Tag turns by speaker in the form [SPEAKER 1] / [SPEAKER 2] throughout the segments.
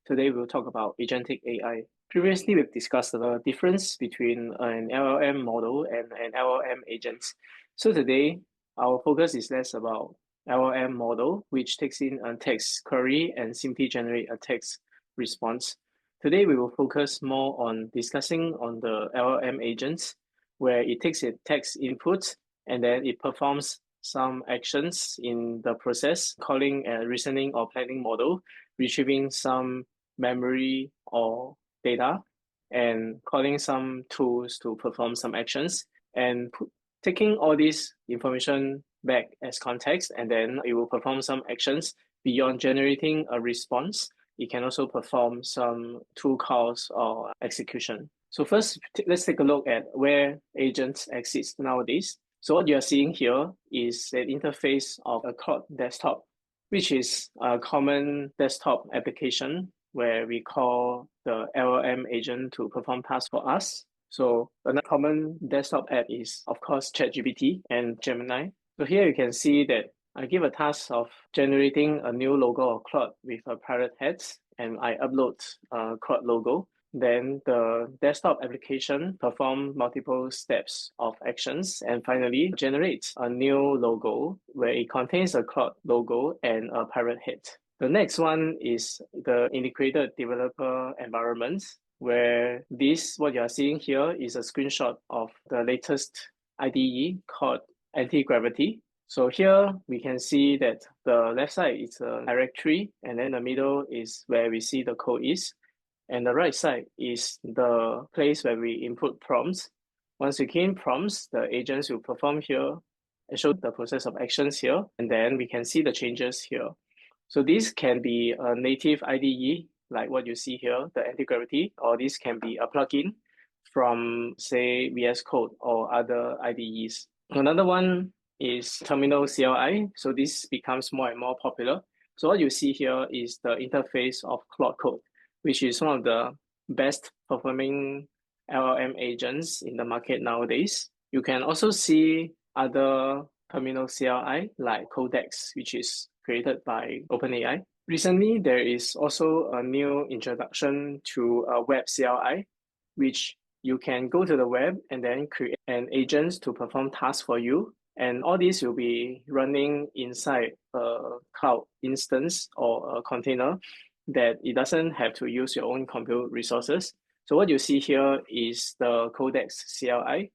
[SPEAKER 1] Today we'll talk about Agentic AI. Previously, we've discussed the difference between an LLM model and an LLM agent. So today, our focus is less about LLM model, which takes in a text query and simply generate a text response. Today, we will focus more on discussing on the LLM agents, where it takes a text input and then it performs some actions in the process, calling a reasoning or planning model, retrieving some memory or data, and calling some tools to perform some actions, and taking all this information back as context, and then it will perform some actions beyond generating a response. It can also perform some tool calls or execution. So first, let's take a look at where agents exist nowadays. So what you're seeing here is an interface of a Claude desktop, which is a common desktop application where we call the LLM agent to perform tasks for us. So another common desktop app is, of course, ChatGPT and Gemini. So here you can see that I give a task of generating a new logo of Claude with a pirate hat, and I upload a Claude logo. Then the desktop application performs multiple steps of actions and finally generates a new logo where it contains a Claude logo and a pirate head. The next one is the integrated developer environment, where what you are seeing here is a screenshot of the latest IDE called Anti-Gravity. So here we can see that the left side is a directory, and then the middle is where we see the code is. And the right side is the place where we input prompts. Once we key in prompts, the agents will perform here and show the process of actions here, and then we can see the changes here. So this can be a native IDE, like what you see here, the anti-gravity, or this can be a plugin from, say, VS Code or other IDEs. Another one is terminal CLI. So this becomes more and more popular. So what you see here is the interface of Claude Code, which is one of the best performing LLM agents in the market nowadays. You can also see other terminal CLI like Codex, which is created by OpenAI. Recently, there is also a new introduction to a web CLI, which you can go to the web and then create an agent to perform tasks for you. And all this will be running inside a cloud instance or a container that it doesn't have to use your own compute resources. So what you see here is the Codex CLI,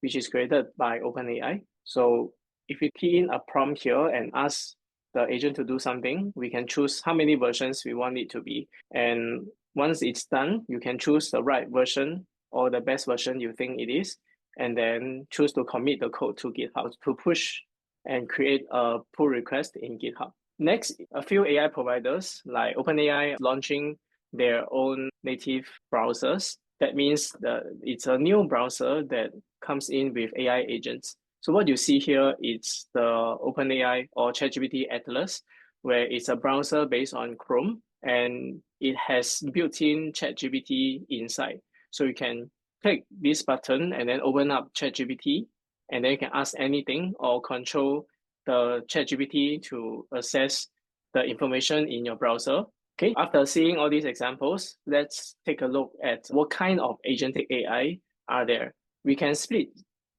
[SPEAKER 1] which is created by OpenAI. So if we key in a prompt here and ask the agent to do something, we can choose how many versions we want it to be. And once it's done, you can choose the right version or the best version you think it is, and then choose to commit the code to GitHub to push and create a pull request in GitHub. Next, a few AI providers like OpenAI launching their own native browsers. That means that it's a new browser that comes in with AI agents. So what you see here is the OpenAI or ChatGPT Atlas, where it's a browser based on Chrome, and it has built-in ChatGPT inside. So you can click this button and then open up ChatGPT, and then you can ask anything or control the ChatGPT to access the information in your browser. Okay, after seeing all these examples, let's take a look at what kind of agentic AI are there. We can split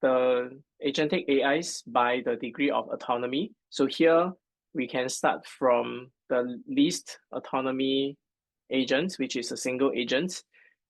[SPEAKER 1] the agentic AIs by the degree of autonomy. So here we can start from the least autonomy agent, which is a single agent.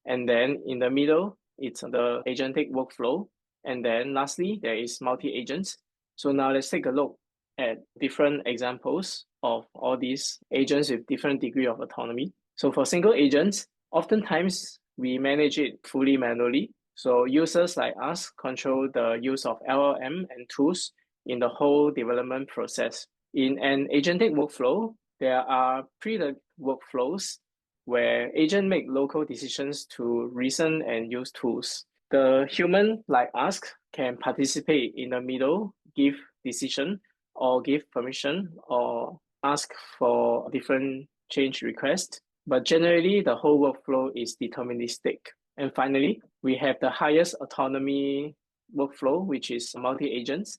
[SPEAKER 1] And then in the middle, it's the agentic workflow. And then lastly, there is multi-agents. So now let's take a look at different examples of all these agents with different degree of autonomy. So for single agents, oftentimes we manage it fully manually. So users like us control the use of LLM and tools in the whole development process. In an agentic workflow, there are pre-defined workflows where agents make local decisions to reason and use tools. The human like us can participate in the middle, give decision or give permission or ask for different change requests. But generally, the whole workflow is deterministic. And finally, we have the highest autonomy workflow, which is multi-agents.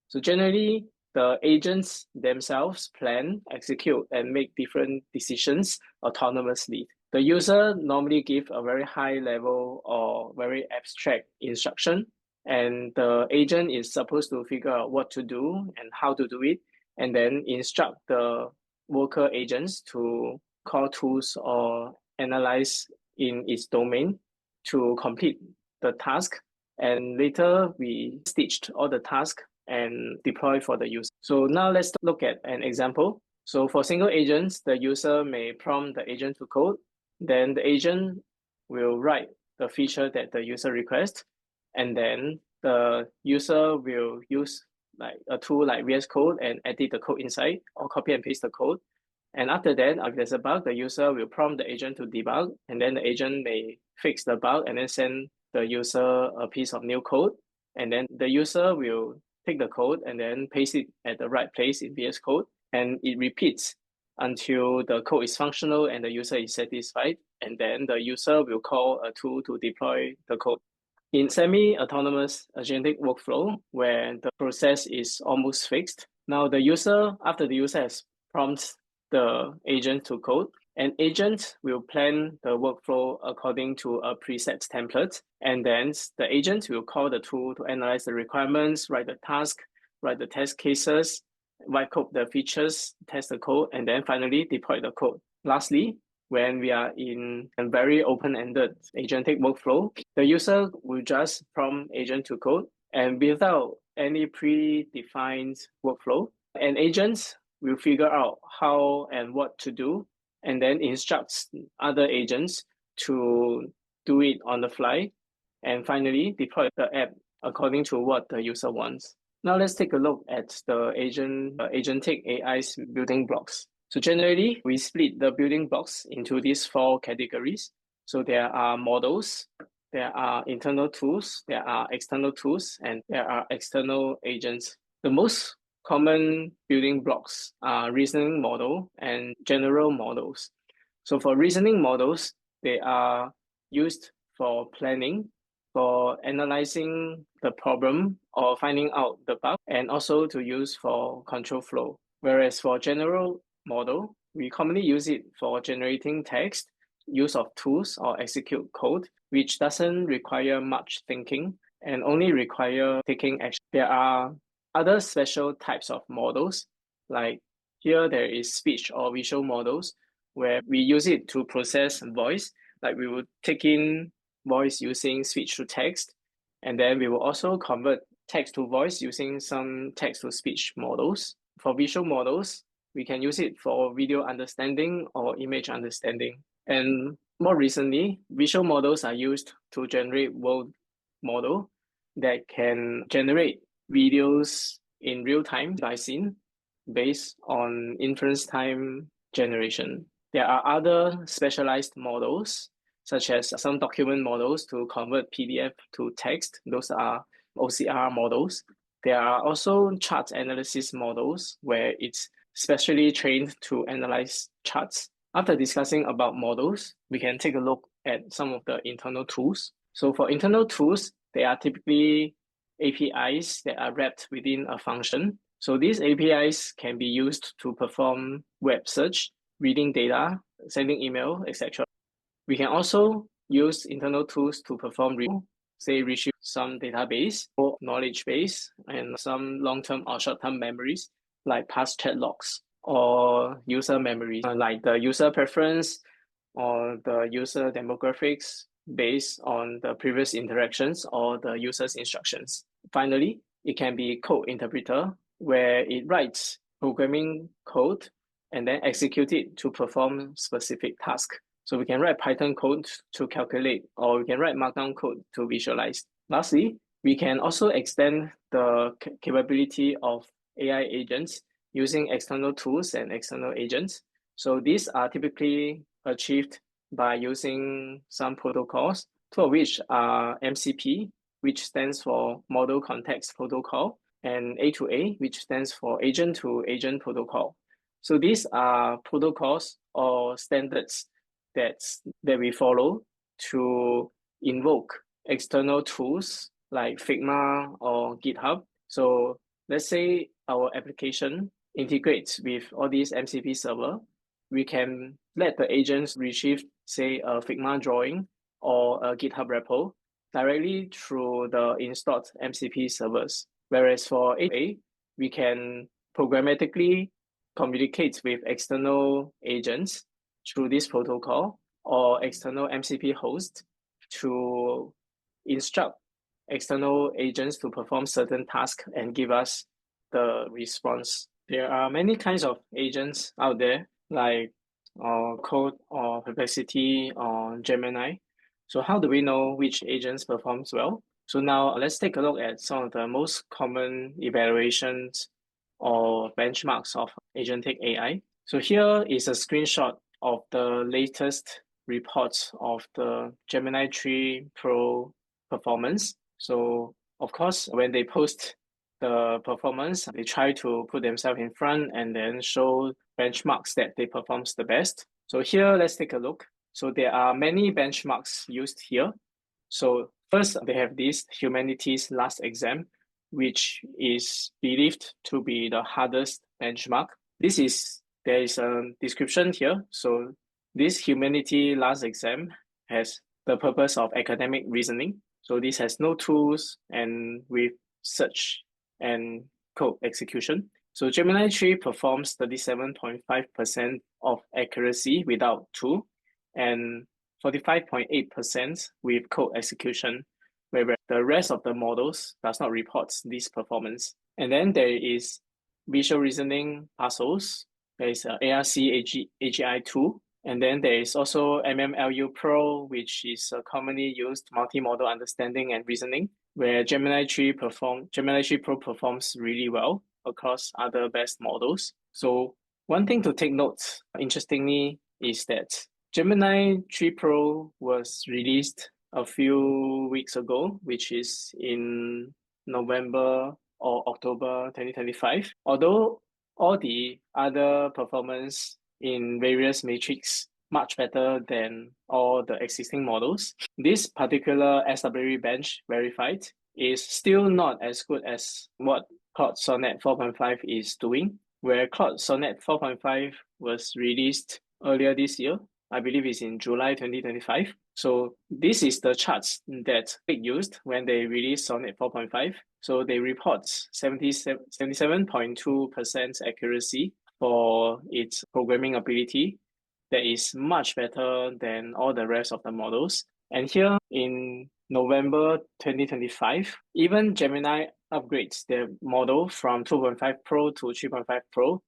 [SPEAKER 1] So generally, the agents themselves plan, execute, and make different decisions autonomously. The user normally give a very high level or very abstract instruction, and the agent is supposed to figure out what to do and how to do it, and then instruct the worker agents to call tools or analyze in its domain to complete the task. And later we stitched all the tasks and deploy for the user. So now let's look at an example. So for single agents, the user may prompt the agent to code, then the agent will write the feature that the user requests, and then the user will use like a tool like VS Code and edit the code inside or copy and paste the code. And after that, if there's a bug, the user will prompt the agent to debug, and then the agent may fix the bug and then send the user a piece of new code. And then the user will take the code and then paste it at the right place in VS Code, and it repeats until the code is functional and the user is satisfied. And then the user will call a tool to deploy the code. In semi-autonomous agentic workflow, where the process is almost fixed, now after the user has prompted the agent to code, an agent will plan the workflow according to a preset template, and then the agent will call the tool to analyze the requirements, write the task, write the test cases, write code the features, test the code, and then finally deploy the code. Lastly, when we are in a very open-ended agentic workflow, the user will just prompt agent to code, and without any predefined workflow, an agent will figure out how and what to do, and then instructs other agents to do it on the fly, and finally deploy the app according to what the user wants. Now let's take a look at the agentic AI's building blocks. So generally, we split the building blocks into these four categories. So there are models, there are internal tools, there are external tools, and there are external agents. The most common building blocks are reasoning model and general models. So for reasoning models, they are used for planning, for analyzing the problem or finding out the bug, and also to use for control flow. Whereas for general model, we commonly use it for generating text, use of tools or execute code, which doesn't require much thinking and only require taking action. There are other special types of models, like here there is speech or visual models, where we use it to process voice, like we will take in voice using speech to text, and then we will also convert text to voice using some text to speech models. For visual models, we can use it for video understanding or image understanding. And more recently, visual models are used to generate world model that can generate videos in real time by scene based on inference time generation. There are other specialized models, such as some document models to convert PDF to text. Those are OCR models. There are also chart analysis models where it's specially trained to analyze charts. After discussing about models, we can take a look at some of the internal tools. So for internal tools, they are typically APIs that are wrapped within a function. So these APIs can be used to perform web search, reading data, sending email, etc. We can also use internal tools to perform say retrieve some database or knowledge base and some long-term or short-term memories like past chat logs or user memories like the user preference or the user demographics based on the previous interactions or the user's instructions. Finally, it can be code interpreter where it writes programming code and then execute it to perform specific task. So we can write Python code to calculate, or we can write Markdown code to visualize. Lastly, we can also extend the capability of AI agents using external tools and external agents. So these are typically achieved by using some protocols, two of which are MCP, which stands for Model Context Protocol, and A2A, which stands for Agent to Agent Protocol. So these are protocols or standards that we follow to invoke external tools like Figma or GitHub. So let's say our application integrates with all these MCP server. We can let the agents retrieve say a Figma drawing or a GitHub repo directly through the installed MCP servers. Whereas for A, we can programmatically communicate with external agents through this protocol or external MCP host to instruct external agents to perform certain tasks and give us the response. There are many kinds of agents out there, like Code or Perplexity or Gemini. So how do we know which agents performs well? So now let's take a look at some of the most common evaluations or benchmarks of Agentic AI. So here is a screenshot of the latest reports of the Gemini 3 Pro performance. So of course, when they post the performance, they try to put themselves in front and then show benchmarks that they performs the best. So here, let's take a look. So there are many benchmarks used here. So first, they have this humanities last exam, which is believed to be the hardest benchmark. There is a description here. So this humanity last exam has the purpose of academic reasoning. So this has no tools and with search and code execution. So Gemini 3 performs 37.5% of accuracy without tool and 45.8% with code execution, whereas the rest of the models does not report this performance. And then there is visual reasoning puzzles. There is ARC AGI tool. And then there is also MMLU Pro, which is a commonly used multi-model understanding and reasoning, where Gemini 3 Pro performs really well across other best models. So one thing to take note, interestingly, is that Gemini 3 Pro was released a few weeks ago, which is in November or October 2025. Although all the other performance in various metrics much better than all the existing models, this particular SWE bench verified is still not as good as what Claude Sonnet 4.5 is doing, where Claude Sonnet 4.5 was released earlier this year. I believe it's in July 2025. So this is the charts that they used when they released Sonnet 4.5. So they report 77.2% accuracy for its programming ability. That is much better than all the rest of the models. And here in November 2025, even Gemini upgrades their model from 2.5 Pro to 3.5 Pro.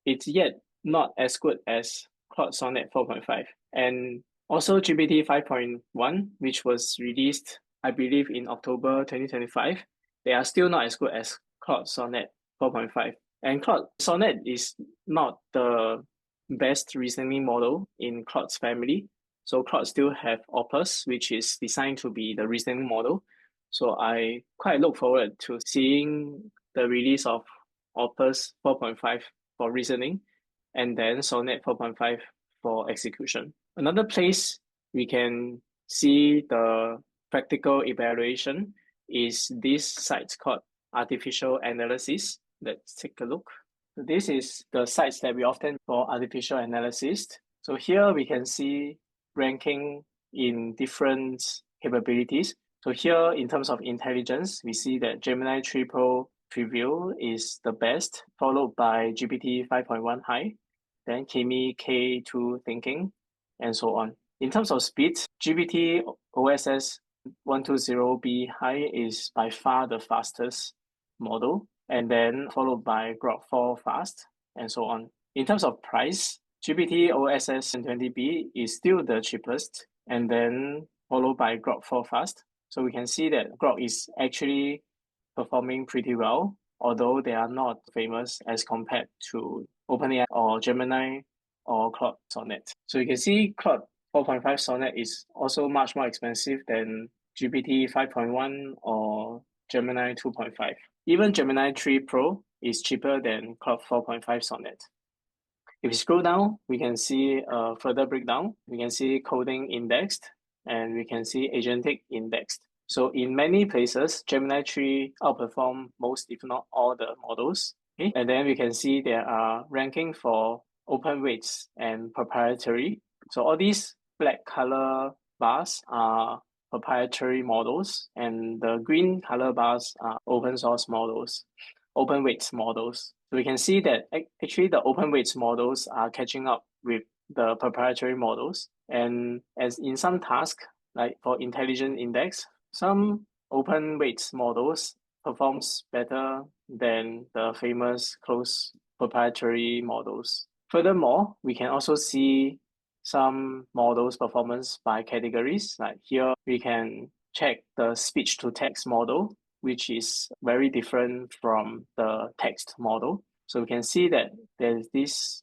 [SPEAKER 1] It's yet not as good as Claude Sonnet 4.5. And also GPT 5.1, which was released, I believe, in October 2025, they are still not as good as Claude Sonnet 4.5. And Claude Sonnet is not the best reasoning model in Claude's family. So Claude still have Opus, which is designed to be the reasoning model. So I quite look forward to seeing the release of Opus 4.5 for reasoning and then Sonnet 4.5 for execution. Another place we can see the practical evaluation is this site called Artificial Analysis. Let's take a look. So this is the sites that we often for artificial analysis. So here we can see ranking in different capabilities. So here in terms of intelligence, we see that Gemini 3 Pro Preview is the best, followed by GPT 5.1 High, then Kimi K2 Thinking, and so on. In terms of speed, GPT OSS 120B High is by far the fastest model, and then followed by Grok 4 Fast, and so on. In terms of price, GPT OSS 120B is still the cheapest, and then followed by Grok 4 Fast. So we can see that Grok is actually performing pretty well, although they are not famous as compared to OpenAI or Gemini or Claude Sonnet. So you can see Claude 4.5 Sonnet is also much more expensive than GPT 5.1 or Gemini 2.5. Even Gemini 3 Pro is cheaper than Claude 4.5 Sonnet. If we scroll down, we can see a further breakdown. We can see coding indexed, and we can see agentic indexed. So in many places, Gemini 3 outperform most, if not all, the models. Okay? And then we can see there are ranking for open weights and proprietary. So all these black color bars are proprietary models, and the green color bars are open source models, open weights models. So we can see that actually the open weights models are catching up with the proprietary models. And as in some tasks, like for intelligence index, some open weights models performs better than the famous closed proprietary models. Furthermore, we can also see some models performance by categories. Like here, we can check the speech to text model, which is very different from the text model. So we can see that there's this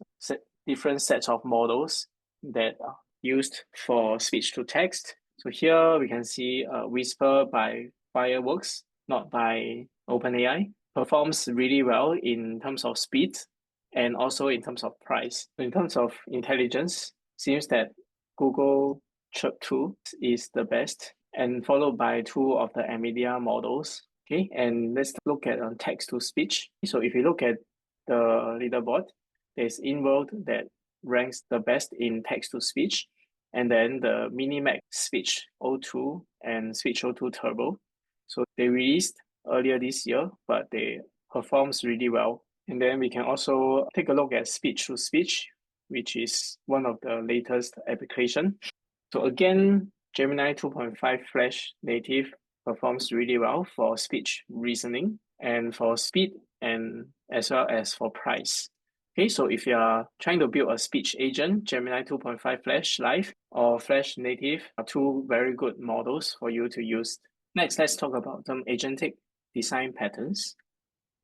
[SPEAKER 1] different sets of models that are used for speech to text. So here we can see Whisper by Fireworks, not by OpenAI, performs really well in terms of speed and also in terms of price. So in terms of intelligence, seems that Google Chirp 2 is the best, and followed by two of the NVIDIA models. Okay, and let's look at text to speech. So if you look at the leaderboard, there's InWorld that ranks the best in text to speech, and then the Minimax Speech O2 and Speech O2 Turbo. So they released earlier this year, but they performs really well. And then we can also take a look at speech to speech, which is one of the latest application. So again, Gemini 2.5 Flash native performs really well for speech reasoning and for speed and as well as for price. Okay, so if you are trying to build a speech agent, Gemini 2.5 Flash Live or Flash Native are two very good models for you to use. Next, let's talk about some agentic design patterns.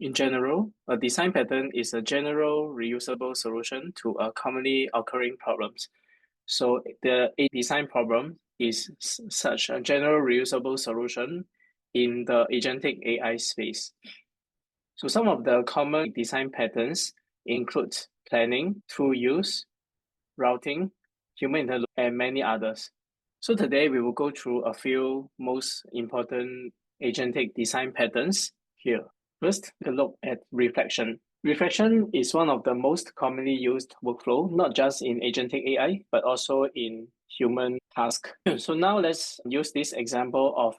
[SPEAKER 1] In general, a design pattern is a general reusable solution to a commonly occurring problems. So the design problem is such a general reusable solution in the agentic AI space. So some of the common design patterns include planning, tool use, routing, human intelligence, and many others. So today we will go through a few most important agentic design patterns here. First, take a look at reflection. Reflection is one of the most commonly used workflow, not just in agentic AI, but also in human task. So now let's use this example of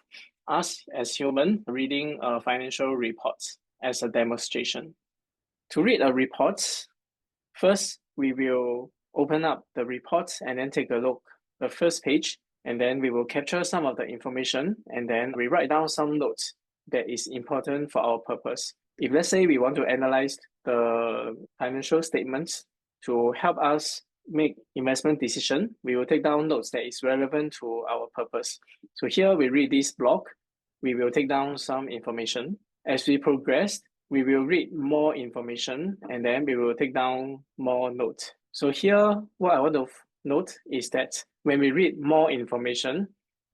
[SPEAKER 1] us as human reading financial reports as a demonstration. To read a report, first we will open up the report and then take a look at the first page, and then we will capture some of the information, and then we write down some notes that is important for our purpose. If let's say we want to analyze the financial statements to help us make investment decision, we will take down notes that is relevant to our purpose. So here we read this block, we will take down some information. As we progress, we will read more information and then we will take down more notes. So here, what I want to note is that when we read more information,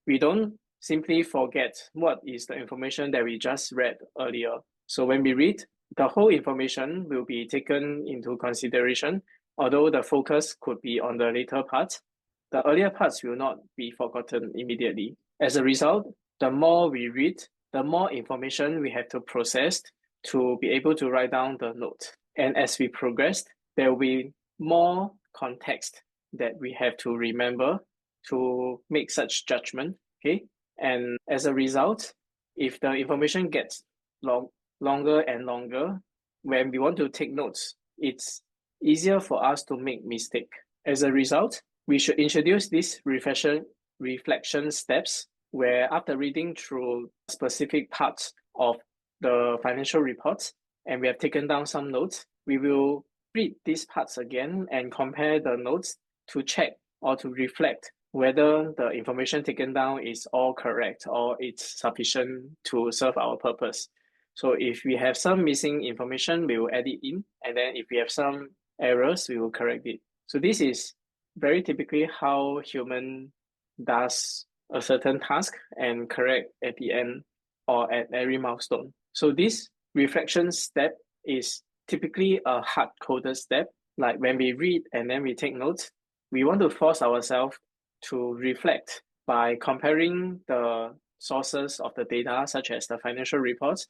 [SPEAKER 1] we don't simply forget what is the information that we just read earlier. So when we read, the whole information will be taken into consideration, although the focus could be on the later parts. The earlier parts will not be forgotten immediately. As a result, the more we read, the more information we have to process to be able to write down the note. And as we progress, there will be more context that we have to remember to make such judgment. Okay, and as a result, if the information gets longer and longer, when we want to take notes, it's easier for us to make mistake. As a result, we should introduce these reflection steps where after reading through specific parts of the financial reports and we have taken down some notes, we will read these parts again and compare the notes to check or to reflect whether the information taken down is all correct or it's sufficient to serve our purpose. So if we have some missing information, we will add it in. And then if we have some errors, we will correct it. So this is very typically how human does a certain task and correct at the end or at every milestone. So this reflection step is typically a hard-coded step. Like when we read and then we take notes, we want to force ourselves to reflect by comparing the sources of the data, such as the financial reports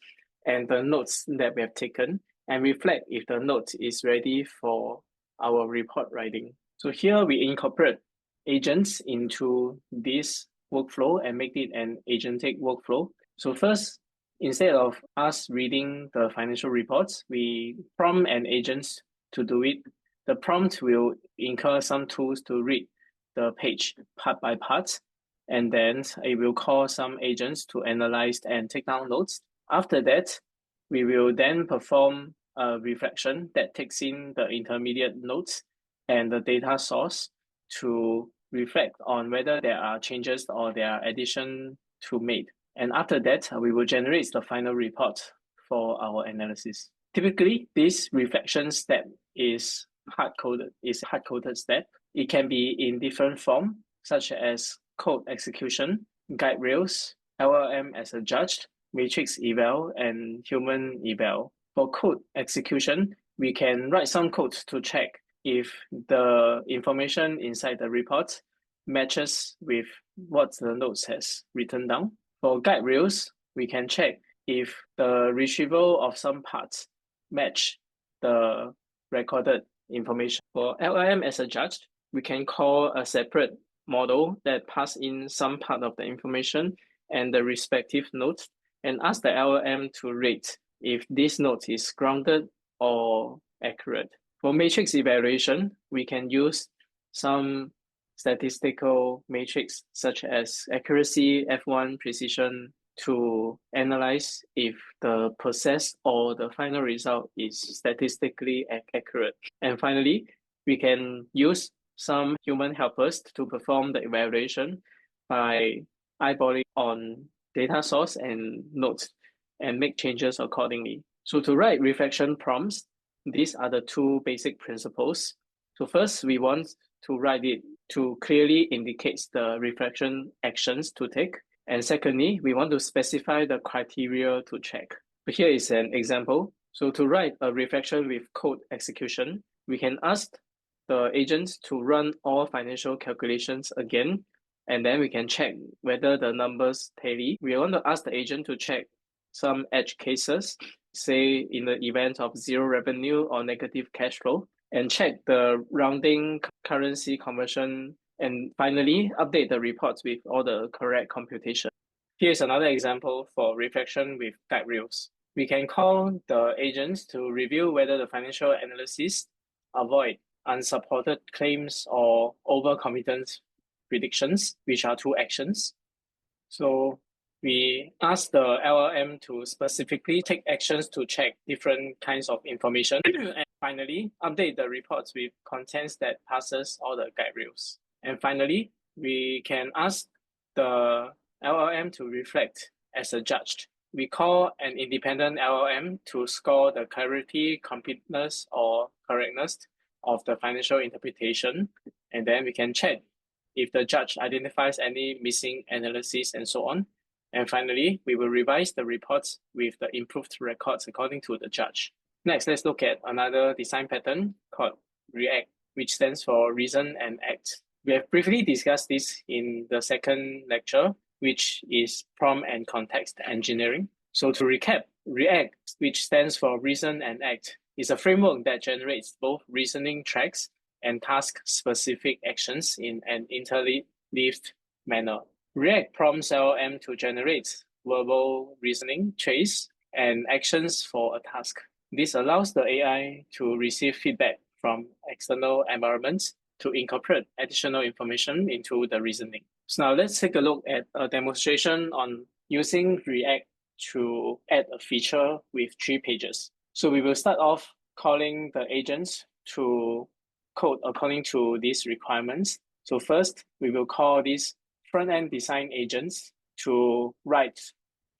[SPEAKER 1] and the notes that we have taken, and reflect if the note is ready for our report writing. So here we incorporate agents into this workflow and make it an agentic workflow. So first, instead of us reading the financial reports, we prompt an agent to do it. The prompt will incur some tools to read the page part by part, and then it will call some agents to analyze and take down notes. After that, we will then perform a reflection that takes in the intermediate notes and the data source to reflect on whether there are changes or there are addition to made. And after that, we will generate the final report for our analysis. Typically, this reflection step is hard-coded step. It can be in different form, such as code execution, guide rails, LLM as a judge, matrix eval, and human eval. For code execution, we can write some code to check if the information inside the report matches with what the notes has written down. For guide rails, we can check if the retrieval of some parts match the recorded information. For LLM as a judge, we can call a separate model that pass in some part of the information and the respective notes and ask the LLM to rate if this note is grounded or accurate. For matrix evaluation, we can use some statistical matrix such as accuracy, F1, precision to analyze if the process or the final result is statistically accurate. And finally, we can use some human helpers to perform the evaluation by eyeballing on data source and notes and make changes accordingly. So to write reflection prompts, these are the two basic principles. So first, we want to write it to clearly indicate the reflection actions to take. And secondly, we want to specify the criteria to check. But here is an example. So to write a reflection with code execution, we can ask the agent to run all financial calculations again, and then we can check whether the numbers tally. We want to ask the agent to check some edge cases, say in the event of zero revenue or negative cash flow, and check the rounding, currency conversion, and finally update the reports with all the correct computation. Here's another example for reflection with guide rails. We can call the agents to review whether the financial analysis avoid unsupported claims or overconfident predictions, which are two actions. So we ask the LLM to specifically take actions to check different kinds of information and finally update the reports with contents that passes all the guide rails. And finally, we can ask the LLM to reflect as a judge. We call an independent LLM to score the clarity, completeness, or correctness of the financial interpretation. And then we can check if the judge identifies any missing analysis and so on. And finally, we will revise the reports with the improved records according to the judge. Next, let's look at another design pattern called REACT, which stands for Reason and Act. We have briefly discussed this in the second lecture, which is prompt and context engineering. So to recap, REACT, which stands for Reason and Act, is a framework that generates both reasoning tracks and task-specific actions in an interleaved manner. REACT prompts LLM to generate verbal reasoning traits and actions for a task. This allows the AI to receive feedback from external environments to incorporate additional information into the reasoning. So now let's take a look at a demonstration on using REACT to add a feature with 3 pages. So we will start off calling the agents to code according to these requirements. So first, we will call these front-end design agents to write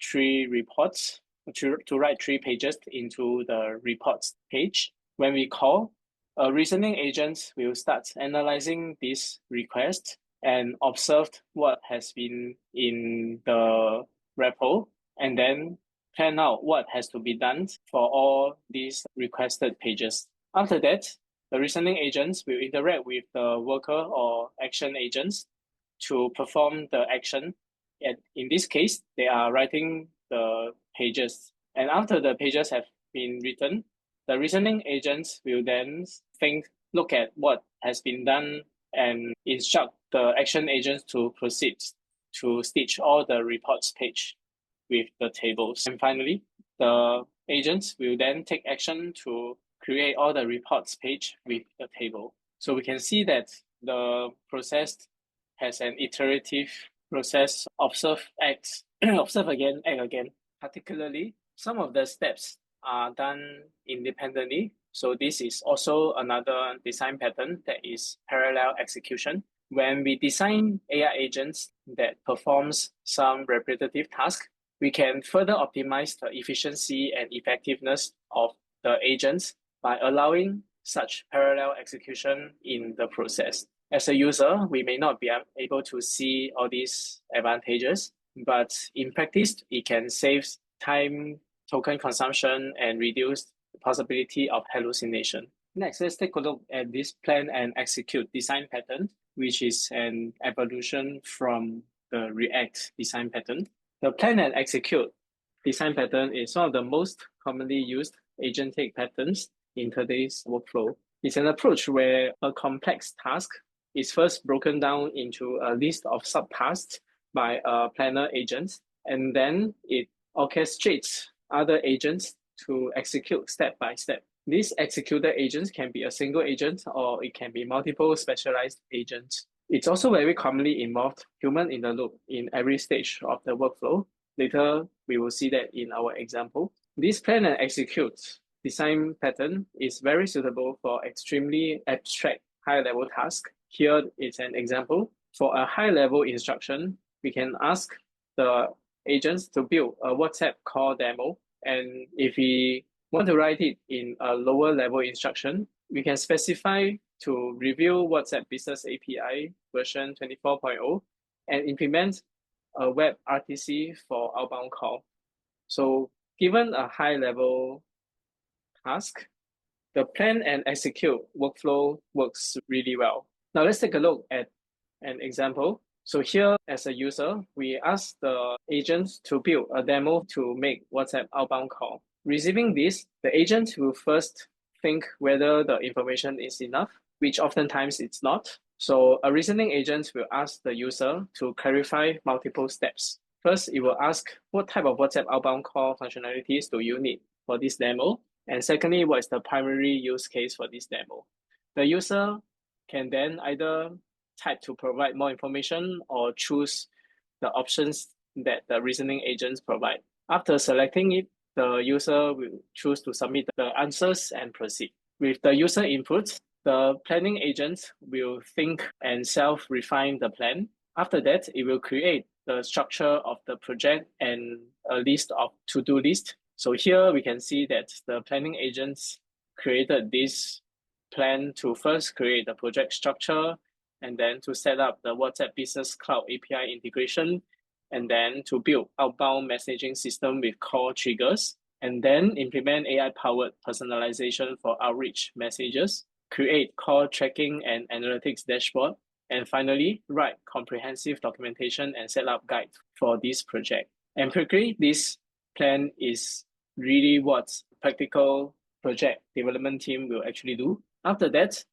[SPEAKER 1] 3 reports, to write 3 pages into the reports page. When we call, a reasoning agent will start analyzing this request and observe what has been in the repo, and then plan out what has to be done for all these requested pages. After that, the reasoning agents will interact with the worker or action agents to perform the action. And in this case, they are writing the pages. And after the pages have been written, the reasoning agents will then look at what has been done and instruct the action agents to proceed to stitch all the reports page with the tables. And finally, the agents will then take action to create all the reports page with the table. So we can see that the process has an iterative process: observe, act, observe again, act again. Particularly, some of the steps are done independently. So this is also another design pattern that is parallel execution. When we design AI agents that performs some repetitive task, we can further optimize the efficiency and effectiveness of the agents by allowing such parallel execution in the process. As a user, we may not be able to see all these advantages, but in practice, it can save time, token consumption, and reduce the possibility of hallucination. Next, let's take a look at this plan and execute design pattern, which is an evolution from the React design pattern. The plan and execute design pattern is one of the most commonly used agentic patterns in today's workflow. It's an approach where a complex task is first broken down into a list of subtasks by a planner agent, and then it orchestrates other agents to execute step by step. These executed agents can be a single agent or it can be multiple specialized agents. It's also very commonly involved human in the loop in every stage of the workflow. Later, we will see that in our example. This plan and execute design pattern is very suitable for extremely abstract high-level tasks. Here is an example. For a high-level instruction, we can ask the agents to build a WhatsApp call demo. And if we want to write it in a lower level instruction, we can specify to review WhatsApp Business API version 24.0 and implement a web RTC for outbound call. So given a high level task, the plan and execute workflow works really well. Now let's take a look at an example. So here, as a user, we ask the agent to build a demo to make WhatsApp outbound call. Receiving this, the agent will first think whether the information is enough, which oftentimes it's not. So a reasoning agent will ask the user to clarify multiple steps. First, it will ask what type of WhatsApp outbound call functionalities do you need for this demo? And secondly, what is the primary use case for this demo? The user can then either type to provide more information or choose the options that the reasoning agents provide. After selecting it, the user will choose to submit the answers and proceed. With the user input, the planning agent will think and self-refine the plan. After that, it will create the structure of the project and a list of to-do list. So here we can see that the planning agents created this plan to first create the project structure, and then to set up the WhatsApp Business Cloud API integration, and then to build outbound messaging system with call triggers, and then implement AI-powered personalization for outreach messages, create call tracking and analytics dashboard, and finally, write comprehensive documentation and setup guide for this project. Empirically, this plan is really what practical project development team will actually do. After that,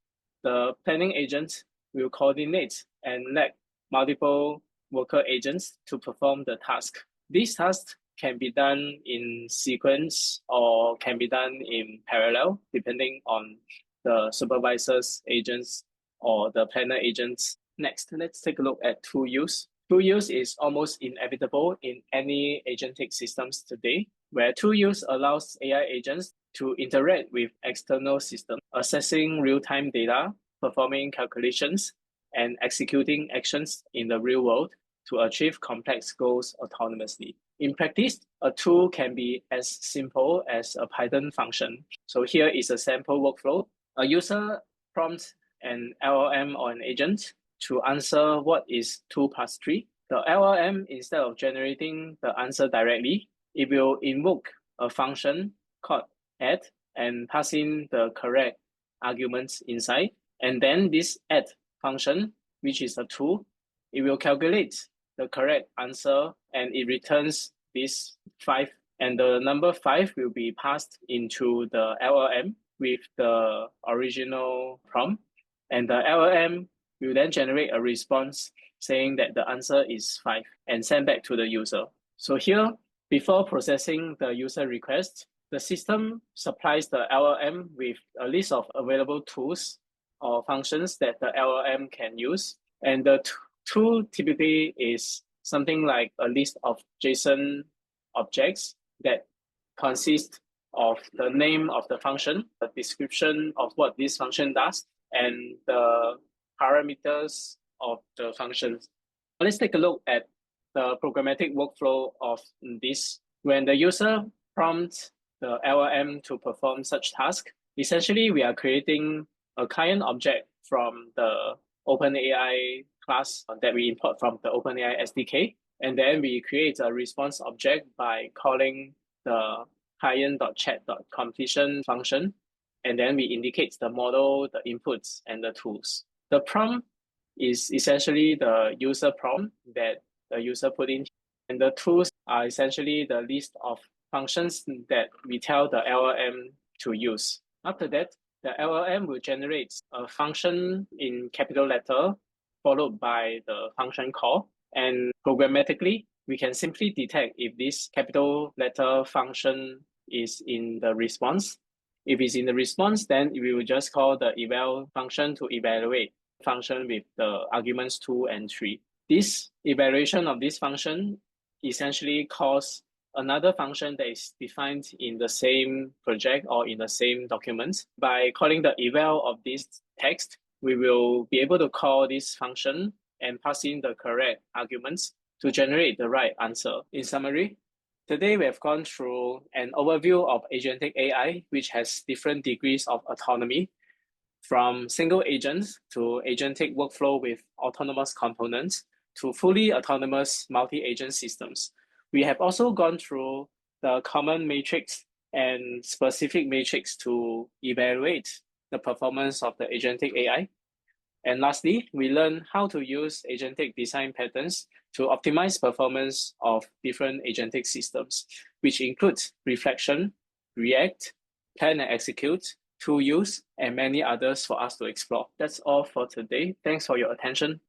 [SPEAKER 1] the planning agent will coordinate and let multiple worker agents to perform the task. These tasks can be done in sequence or can be done in parallel, depending on the supervisor's agents or the planner agents. Next, let's take a look at tool use. Tool use is almost inevitable in any agentic systems today, where tool use allows AI agents to interact with external systems, assessing real-time data, performing calculations, and executing actions in the real world to achieve complex goals autonomously. In practice, a tool can be as simple as a Python function. So here is a sample workflow. A user prompts an LLM or an agent to answer what is 2 plus 3. The LLM, instead of generating the answer directly, it will invoke a function called add and pass in the correct arguments inside. And then this add function, which is a tool, it will calculate the correct answer and it returns this 5. And the number 5 will be passed into the LLM with the original prompt. And the LLM We will then generate a response saying that the answer is 5 and send back to the user. So here, before processing the user request, the system supplies the LLM with a list of available tools or functions that the LLM can use. And the tool typically is something like a list of JSON objects that consist of the name of the function, the description of what this function does, and the parameters of the functions. Let's take a look at the programmatic workflow of this. When the user prompts the LLM to perform such task, essentially we are creating a client object from the OpenAI class that we import from the OpenAI SDK. And then we create a response object by calling the client.chat.completion function. And then we indicate the model, the inputs, and the tools. The prompt is essentially the user prompt that the user put in. And the tools are essentially the list of functions that we tell the LLM to use. After that, the LLM will generate a function in capital letter followed by the function call. And programmatically, we can simply detect if this capital letter function is in the response. If it's in the response, then we will just call the eval function to evaluate function with the arguments 2 and 3. This evaluation of this function essentially calls another function that is defined in the same project or in the same document. By calling the eval of this text, we will be able to call this function and pass in the correct arguments to generate the right answer. In summary, today we have gone through an overview of Agentic AI, which has different degrees of autonomy, from single agents to agentic workflow with autonomous components to fully autonomous multi-agent systems. We have also gone through the common matrix and specific matrix to evaluate the performance of the agentic AI. And lastly, we learn how to use agentic design patterns to optimize performance of different agentic systems, which includes reflection, react, plan and execute, tool use, and many others for us to explore. That's all for today. Thanks for your attention.